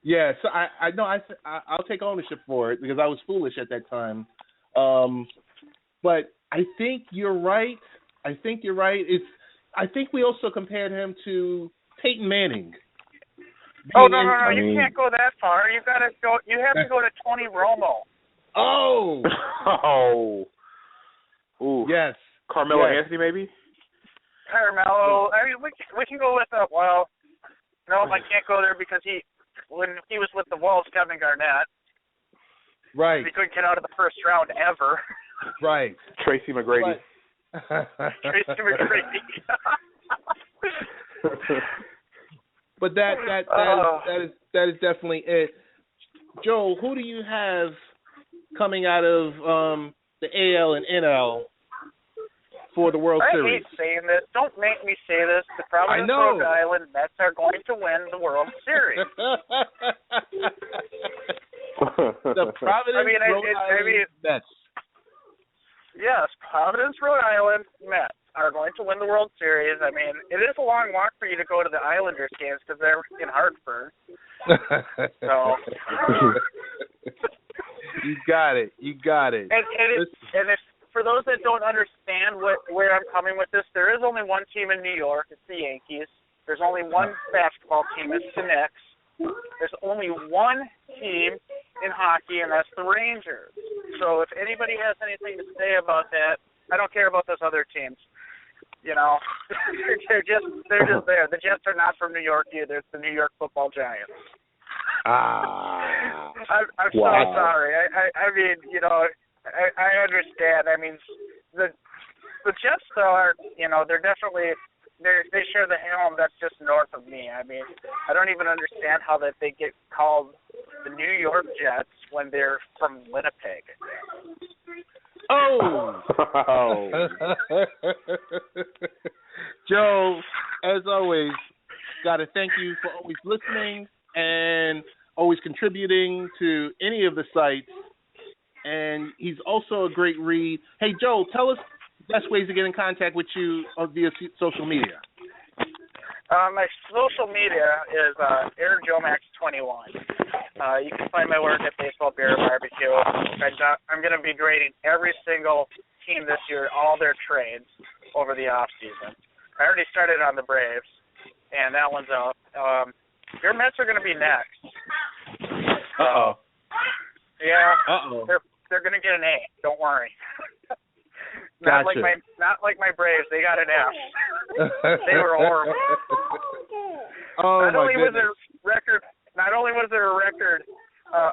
Yeah, so I'll take ownership for it because I was foolish at that time. But I think you're right. I think we also compared him to Peyton Manning. No, you can't go that far. You have to go to Tony Romo. Oh. Ooh. Yes. Carmelo Anthony, maybe? Carmelo. I mean, we can go with no, I can't go there because when he was with the Wolves, Kevin Garnett. Right. He couldn't get out of the first round ever. Right. Tracy McGrady. Tracy McGrady. But that is definitely it. Joel, who do you have coming out of the AL and NL for the World Series? I hate saying this. Don't make me say this. The Providence, Rhode Island Mets are going to win the World Series. The Providence, Rhode Island Mets. Yes, Providence, Rhode Island Mets are going to win the World Series. I mean, it is a long walk for you to go to the Islanders games because they're in Hartford. So. You got it. And if for those that don't understand where I'm coming with this, there is only one team in New York. It's the Yankees. There's only one basketball team. It's the Knicks. There's only one team in hockey, and that's the Rangers. So if anybody has anything to say about that, I don't care about those other teams. They're just there. The Jets are not from New York either. It's the New York Football Giants. I'm so sorry. I mean, I understand. I mean, the Jets are, they're definitely they share the helm that's just north of me. I mean, I don't even understand how that they get called the New York Jets when they're from Winnipeg. Oh. Joe, as always, got to thank you for always listening and always contributing to any of the sites. And he's also a great read. Hey, Joe, tell us the best ways to get in contact with you via social media. My social media is AirJoeMax21. You can find my work at Baseball Beer and Barbecue. I'm going to be grading every single team this year, all their trades over the off season. I already started on the Braves, and that one's out. Your Mets are going to be next. Uh-oh. Yeah. Uh-oh. They're going to get an A. Don't worry. Gotcha. Not like my Braves. They got an F. They were horrible. Oh, not only my goodness. was their record a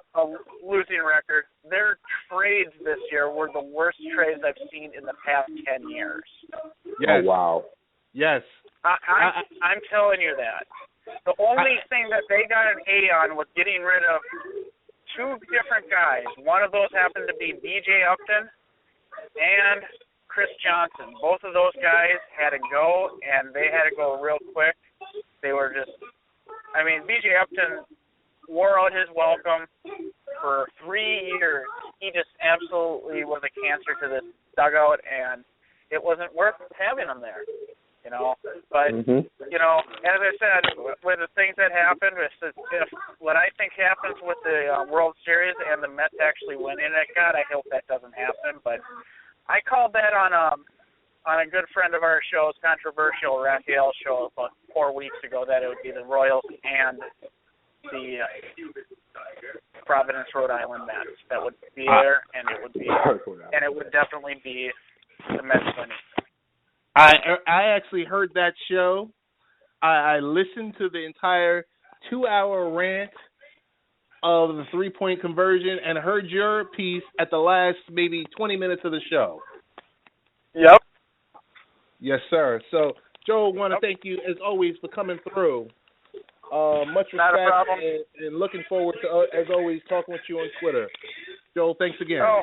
losing record. Their trades this year were the worst trades I've seen in the past 10 years. Yes. Oh, wow. Yes. I'm telling you that. The only thing that they got an A on was getting rid of two different guys. One of those happened to be B.J. Upton and Chris Johnson. Both of those guys had to go, and they had to go real quick. They were just, I mean, B.J. Upton wore out his welcome for 3 years. He just absolutely was a cancer to this dugout, and it wasn't worth having him there. You know, but you know, as I said, with the things that happened, if what I think happens with the World Series and the Mets actually winning it, God, I hope that doesn't happen. But I called that on a good friend of our show's controversial Raphael show about 4 weeks ago that it would be the Royals and the Providence, Rhode Island Mets that would be there, and it would definitely be the Mets winning. I actually heard that show. I listened to the entire 2-hour rant of the 3-point conversion and heard your piece at the last maybe 20 minutes of the show. Yep. Yes, sir. So, Joe, I want to thank you, as always, for coming through. Much Not a respect problem. and looking forward to, as always, talking with you on Twitter. Joe, thanks again. Oh.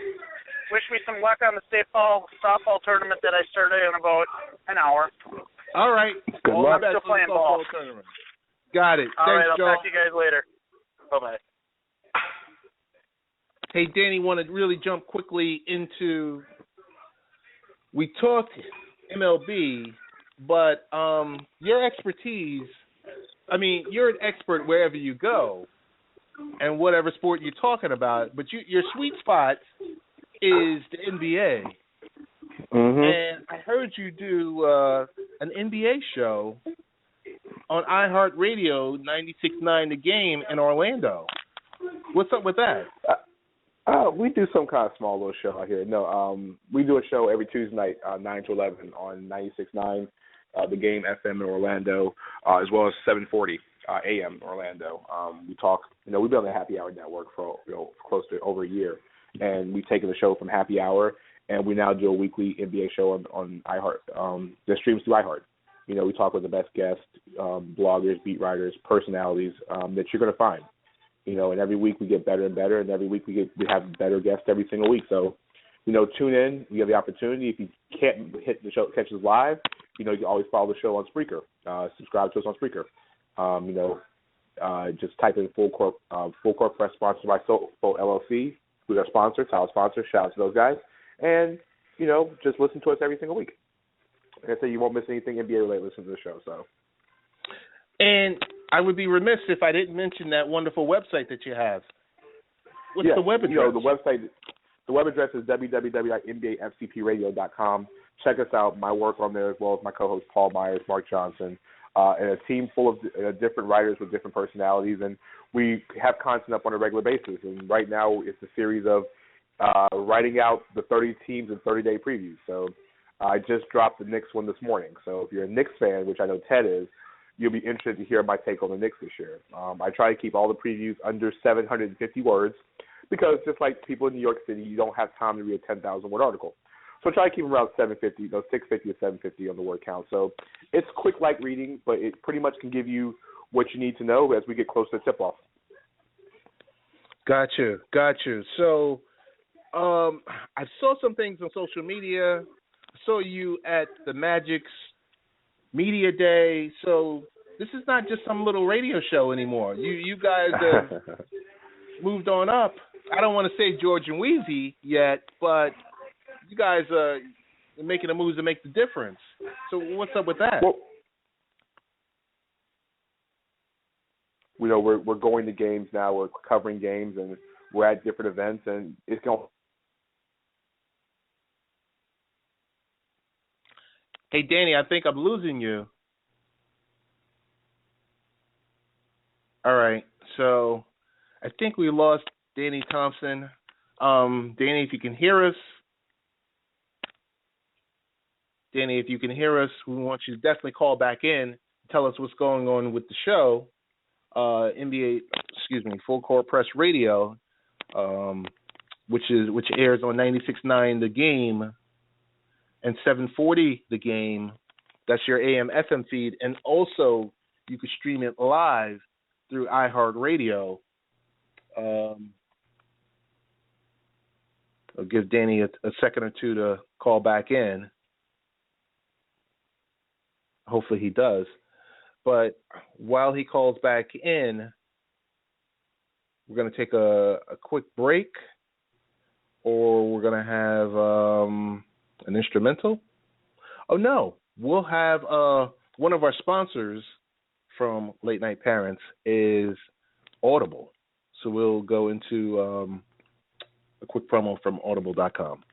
Wish me some luck on the state softball tournament that I started in about an hour. All right. Good luck. I'm still playing ball. Tournament. Got it. All Thanks, right, I'll Joe. talk to you guys later. Bye-bye. Hey, Danny, want to really jump quickly into, we talked MLB, but your expertise, I mean, you're an expert wherever you go and whatever sport you're talking about, but your sweet spot is the NBA. And I heard you do an NBA show on iHeartRadio 96.9 The Game in Orlando. What's up with that? We do some kind of small little show out here. No, we do a show every Tuesday night, 9 to 11 on 96.9 The Game FM in Orlando, as well as 740 AM Orlando. We talk, we've been on the Happy Hour Network for close to over a year. And we've taken the show from Happy Hour, and we now do a weekly NBA show on iHeart. That streams through iHeart. We talk with the best guests, bloggers, beat writers, personalities that you're going to find. And every week we get better and better, and every week we have better guests every single week. So, tune in. You have the opportunity. If you can't hit the show, catch us live, you can always follow the show on Spreaker. Subscribe to us on Spreaker. Just type in Full Court Press, sponsored by Full LLC. Who's our sponsor, title sponsor. Shout out to those guys. And, just listen to us every single week. Like I said, you won't miss anything NBA related. Listen to the show. So. And I would be remiss if I didn't mention that wonderful website that you have. What's the web address? The web address is www.nbafcpradio.com. Check us out. My work on there, as well as my co-host Paul Myers, Mark Johnson, and a team full of different writers with different personalities. And we have content up on a regular basis. And right now it's a series of writing out the 30 teams and 30-day previews. So I just dropped the Knicks one this morning. So if you're a Knicks fan, which I know Ted is, you'll be interested to hear my take on the Knicks this year. I try to keep all the previews under 750 words because just like people in New York City, you don't have time to read a 10,000-word article. So I try to keep them around 750, 650 to 750 on the word count. So it's quick, light reading, but it pretty much can give you what you need to know as we get close to tip-off. Got you. So I saw some things on social media. I saw you at the Magic's Media Day. So this is not just some little radio show anymore. You guys have moved on up. I don't want to say George and Wheezy yet, but you guys are making the moves to make the difference. So what's up with that? Well, we're going to games now. We're covering games, and we're at different events, and it's going. Hey, Danny, I think I'm losing you. All right, so I think we lost Danny Thompson. Danny, if you can hear us. Danny, if you can hear us, we want you to definitely call back in. Tell us what's going on with the show. NBA Full Court Press Radio, which airs on 96.9 The Game and 740 The Game. That's your AM FM feed, and also you can stream it live through iHeartRadio. I'll give Danny a second or two to call back in. Hopefully he does. But while he calls back in, we're going to take a quick break, or we're going to have an instrumental. Oh, no. We'll have one of our sponsors from Late Night Parents is Audible. So we'll go into a quick promo from Audible.com.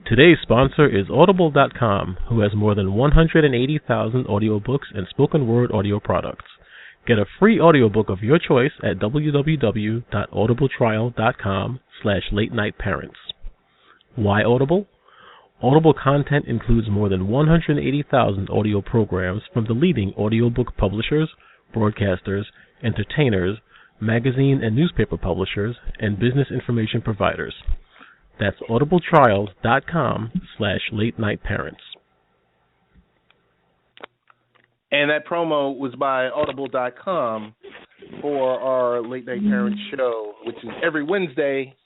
Today's sponsor is Audible.com, who has more than 180,000 audiobooks and spoken word audio products. Get a free audiobook of your choice at www.audibletrial.com/late-night-parents. Why Audible? Audible content includes more than 180,000 audio programs from the leading audiobook publishers, broadcasters, entertainers, magazine and newspaper publishers, and business information providers. That's audibletrial.com/late-night-parents. And that promo was by Audible.com for our Late Night Parents show, which is every Wednesday.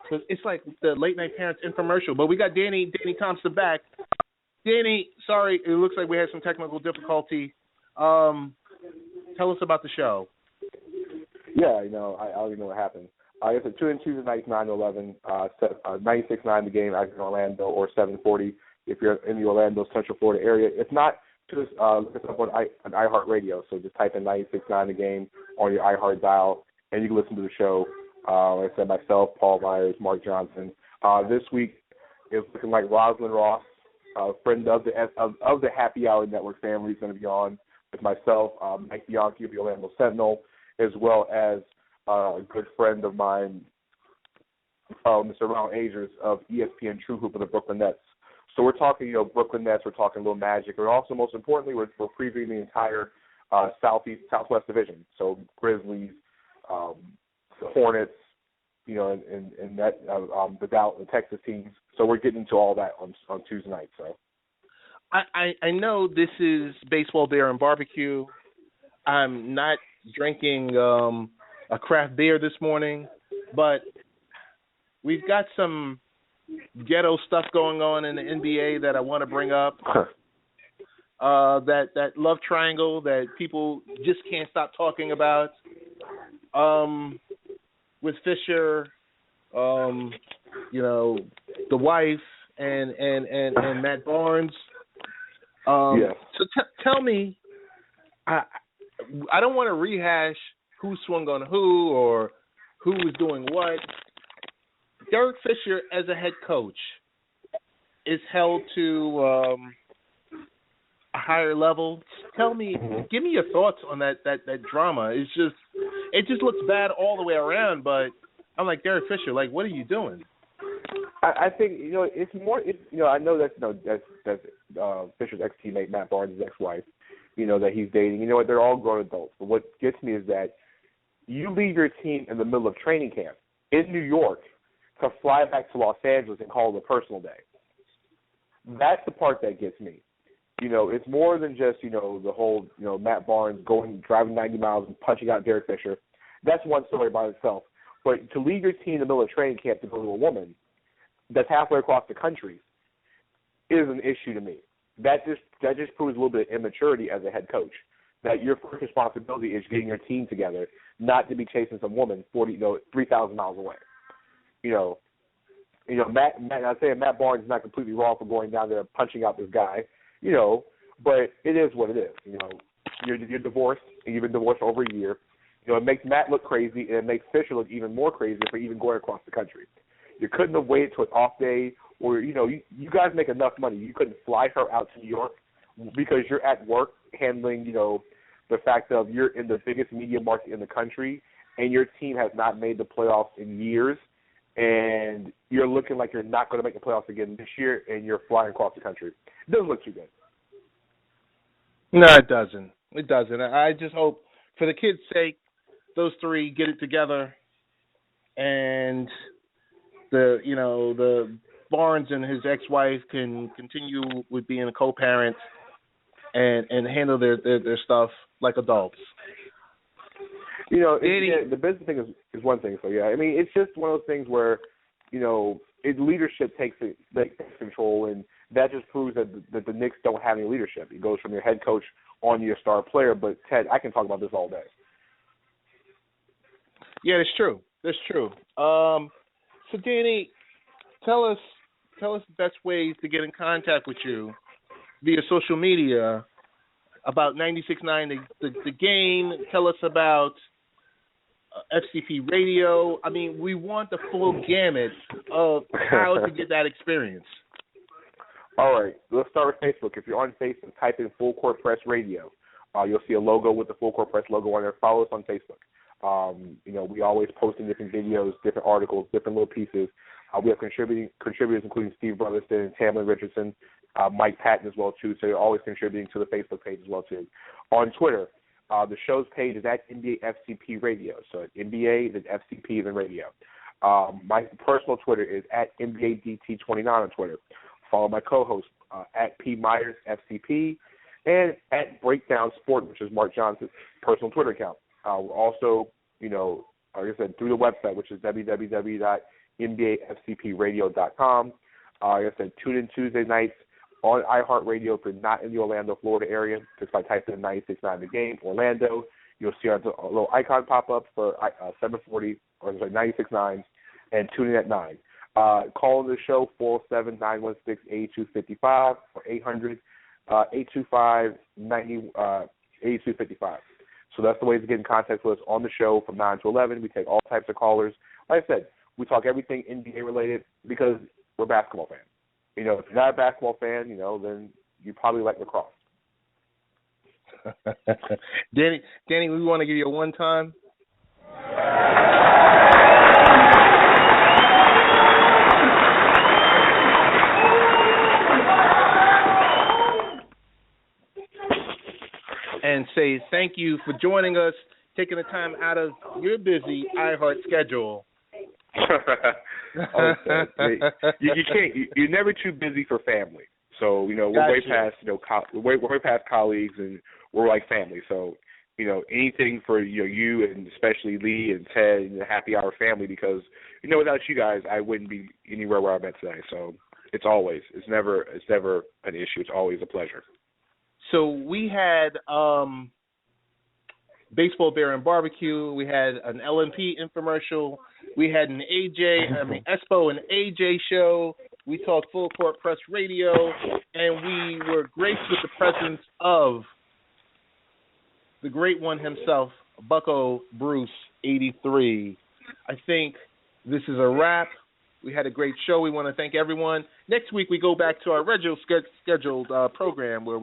So it's like the Late Night Parents infomercial. But we got Danny Thompson back. Danny, sorry, it looks like we had some technical difficulty. Tell us about the show. Yeah, I already know what happened. It's a 2 and 2 tonight, 9-11, 96.9 The Game, out in Orlando, or 740 if you're in the Orlando, Central Florida area. If not, just look us up on iHeartRadio. So just type in 96.9 The Game on your iHeart dial, and you can listen to the show. Like I said, myself, Paul Myers, Mark Johnson. This week it's looking like Rosalind Ross, a friend of the Happy Hour Network family, is going to be on with myself, Mike Bianchi of the Orlando Sentinel, as well as a good friend of mine, Mr. Ron Agers of ESPN True Hoop of the Brooklyn Nets. So we're talking, Brooklyn Nets. We're talking a little Magic. We're also, most importantly, we're previewing the entire Southwest Division. So Grizzlies, Hornets, and that the Texas teams. So we're getting into all that on Tuesday night. So I know this is Baseball, Beer, and Barbecue. I'm not drinking a craft beer this morning, but we've got some ghetto stuff going on in the NBA that I want to bring up. That love triangle that people just can't stop talking about. With Fisher, the wife, and Matt Barnes. Yes. So tell me, I don't want to rehash who swung on who or who was doing what. Derek Fisher, as a head coach, is held to a higher level. Tell me, give me your thoughts on that drama. It just looks bad all the way around. But I'm like, Derek Fisher, like, what are you doing? I think it's more. I know that's Fisher's ex-teammate Matt Barnes' ex-wife. That he's dating. You know what? They're all grown adults. But what gets me is that you leave your team in the middle of training camp in New York to fly back to Los Angeles and call it a personal day. That's the part that gets me. It's more than just, the whole, Matt Barnes driving 90 miles and punching out Derek Fisher. That's one story by itself. But to leave your team in the middle of training camp to go to a woman that's halfway across the country is an issue to me. That just proves a little bit of immaturity as a head coach. That your first responsibility is getting your team together, not to be chasing some woman 3,000 miles away. Matt. I'm saying Matt Barnes is not completely wrong for going down there and punching out this guy. But it is what it is. You're divorced, and you've been divorced for over a year. It makes Matt look crazy, and it makes Fisher look even more crazy for even going across the country. You couldn't have waited to an off day, or you guys make enough money. You couldn't fly her out to New York because you're at work handling, the fact of you're in the biggest media market in the country, and your team has not made the playoffs in years, and you're looking like you're not going to make the playoffs again this year, and you're flying across the country. It doesn't look too good. No, it doesn't. It doesn't. I just hope, for the kids' sake, those three get it together, and the Barnes and his ex-wife can continue with being a co-parent and handle their stuff like adults. The business thing is one thing. So yeah, I mean, it's just one of those things where, leadership takes control, and that just proves that the Knicks don't have any leadership. It goes from your head coach on your star player. But Ted, I can talk about this all day. Yeah, that's true. That's true. So Danny, tell us the best ways to get in contact with you via social media about 96.9 the game. Tell us about FCP Radio. I mean, we want the full gamut of how to get that experience. All right, let's start with Facebook. If you're on Facebook, type in Full Court Press Radio. You'll see a logo with the Full Court Press logo on there. Follow us on Facebook. We always post in different videos, different articles, different little pieces. We have contributors including Steve Brotherston and Tamlin Richardson, Mike Patton as well too. So you're always contributing to the Facebook page as well too. On Twitter, the show's page is at NBA FCP Radio. So NBA, then FCP, then Radio. My personal Twitter is at NBADT29 on Twitter. Follow my co-host at P Myers FCP and at Breakdown Sport, which is Mark Johnson's personal Twitter account. We're also, like I said, through the website, which is www.nbafcpradio.com. Like I said, tune in Tuesday nights on iHeartRadio if you're not in the Orlando, Florida area. Just by typing in 96.9 the game, Orlando, you'll see a little icon pop up for 740 or 96.9, and tune in at 9. Call the show 407-916-8255 or 800-825-8255. So that's the way to get in contact with us on the show from 9 to 11. We take all types of callers. Like I said, we talk everything NBA related because we're basketball fans. If you're not a basketball fan, then you probably like lacrosse. Danny, we want to give you a one-time. And say thank you for joining us, taking the time out of your busy iHeart schedule. You can't. You're never too busy for family. So we're way past we're way past colleagues, and we're like family. So anything for you and especially Lee and Ted and the Happy Hour family, because without you guys I wouldn't be anywhere where I'm at today. So it's never an issue. It's always a pleasure. So we had Baseball, Beer, and Barbecue. We had an LMP infomercial. We had an Espo and AJ show. We talked Full Court Press Radio, and we were graced with the presence of the great one himself, Bucko Bruce 83. I think this is a wrap. We had a great show. We want to thank everyone. Next week we go back to our regular scheduled program where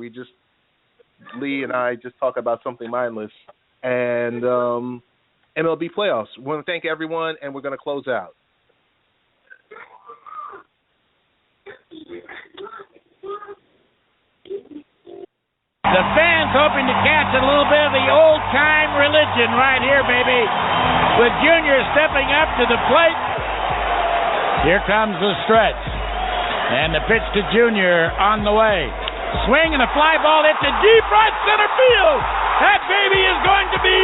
Lee and I just talk about something mindless, and MLB playoffs. We want to thank everyone, and we're going to close out. The fans hoping to catch a little bit of the old-time religion right here, baby, with Junior stepping up to the plate. Here comes the stretch, and the pitch to Junior on the way. Swing and a fly ball hit to deep right center field. That baby is going to be